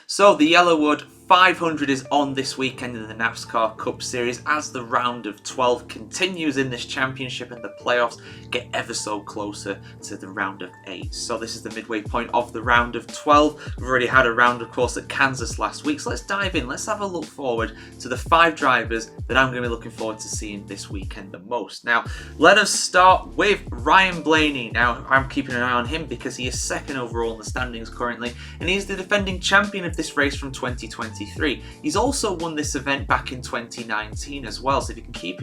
So the YellaWood 500 is on this weekend in the NASCAR Cup Series as the round of 12 continues in this championship and the playoffs get ever so closer to the round of 8. So this is the midway point of the round of 12. We've already had a round, of course, at Kansas last week. So let's dive in. Let's have a look forward to the 5 drivers that I'm going to be looking forward to seeing this weekend the most. Now, let us start with Ryan Blaney. Now, I'm keeping an eye on him because he is second overall in the standings currently, and he's the defending champion of this race from 2023. He's also won this event back in 2019 as well, so if he can keep,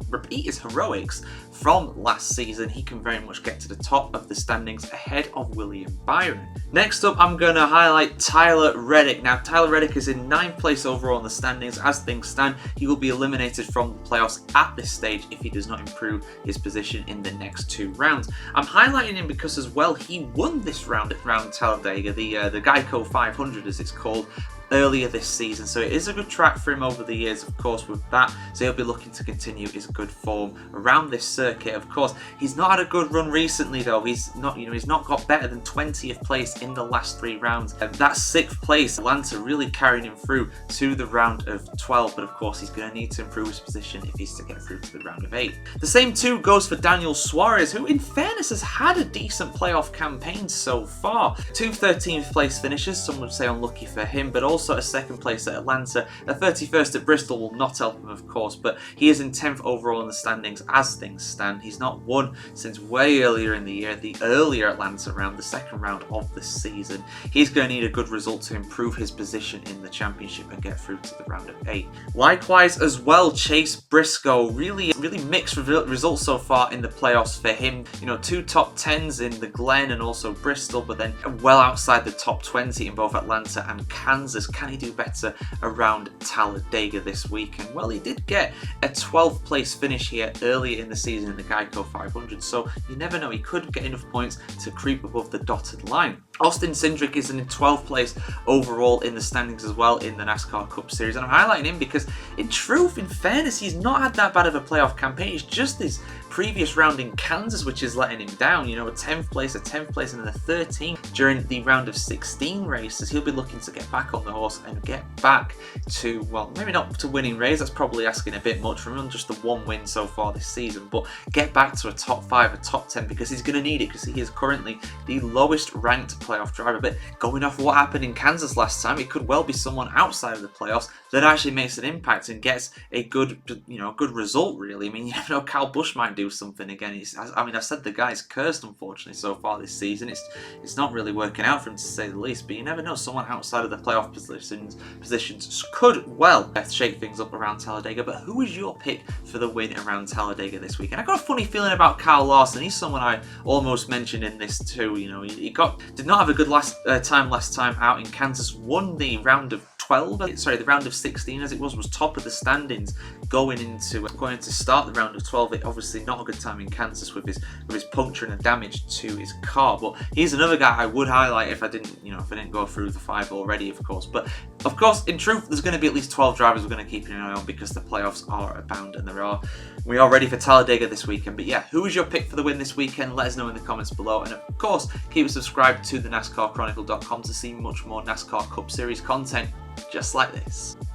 repeat his heroics from last season, he can very much get to the top of the standings ahead of William Byron. Next up, I'm going to highlight Tyler Reddick. Now, Tyler Reddick is in 9th place overall in the standings. As things stand, he will be eliminated from the playoffs at this stage if he does not improve his position in the next 2 rounds. I'm highlighting him because as well, he won this round at Talladega, the Geico 500 as it's called, earlier this season, so it is a good track for him over the years, of course, with that, so he'll be looking to continue his good form around this circuit. Of course, he's not had a good run recently though. He's not got better than 20th place in the last 3 rounds, and that 6th place, Atlanta, really carrying him through to the round of 12, but of course he's going to need to improve his position if he's to get through to the round of 8. The same too goes for Daniel Suarez, who in fairness has had a decent playoff campaign so far. 2 13th place finishes, some would say unlucky for him, but also a 2nd place at Atlanta. A 31st at Bristol will not help him, of course, but he is in 10th overall in the standings as things stand. He's not won since way earlier in the year, the earlier Atlanta round, the 2nd round of the season. He's going to need a good result to improve his position in the championship and get through to the round of 8. Likewise as well, Chase Briscoe, really mixed results so far in the playoffs for him. 2 top 10s in the Glen and also Bristol, but then well outside the top 20 in both Atlanta and Kansas. Can he do better around Talladega this weekend? Well, he did get a 12th place finish here earlier in the season in the Geico 500, so you never know, he could get enough points to creep above the dotted line. Austin Cindric is in 12th place overall in the standings as well in the NASCAR Cup Series, and I'm highlighting him because in fairness, he's not had that bad of a playoff campaign. It's just his previous round in Kansas which is letting him down. A 10th place, and then a 13th during the round of 16 races. He'll be looking to get back on the horse and get back to, well, maybe not to winning race, that's probably asking a bit much from him, just the 1 win so far this season, but get back to a top 5, a top 10, because he's going to need it, because he is currently the lowest ranked playoff driver. But going off what happened in Kansas last time, it could well be someone outside of the playoffs that actually makes an impact and gets a good result, really. You never know, Kyle Busch might do something again. I've said the guy's cursed, unfortunately, so far this season. It's not really working out for him, to say the least, but you never know, someone outside of the playoff positions could well shake things up around Talladega. But who is your pick for the win around Talladega this weekend? I got a funny feeling about Kyle Larson. He's someone I almost mentioned in this too. He did not have a good last time out in Kansas, won the round of 12, sorry, the round of 16 as it was top of the standings going to start the round of 12. It obviously not a good time in Kansas with his puncture and the damage to his car, but he's another guy I would highlight if I didn't go through the 5 already, of course. But of course, in truth, there's going to be at least 12 drivers we're going to keep an eye on because the playoffs are abound, and we are ready for Talladega this weekend. But yeah, who is your pick for the win this weekend? Let us know in the comments below, and of course, keep subscribed to the NASCARchronicle.com to see much more NASCAR Cup Series content just like this.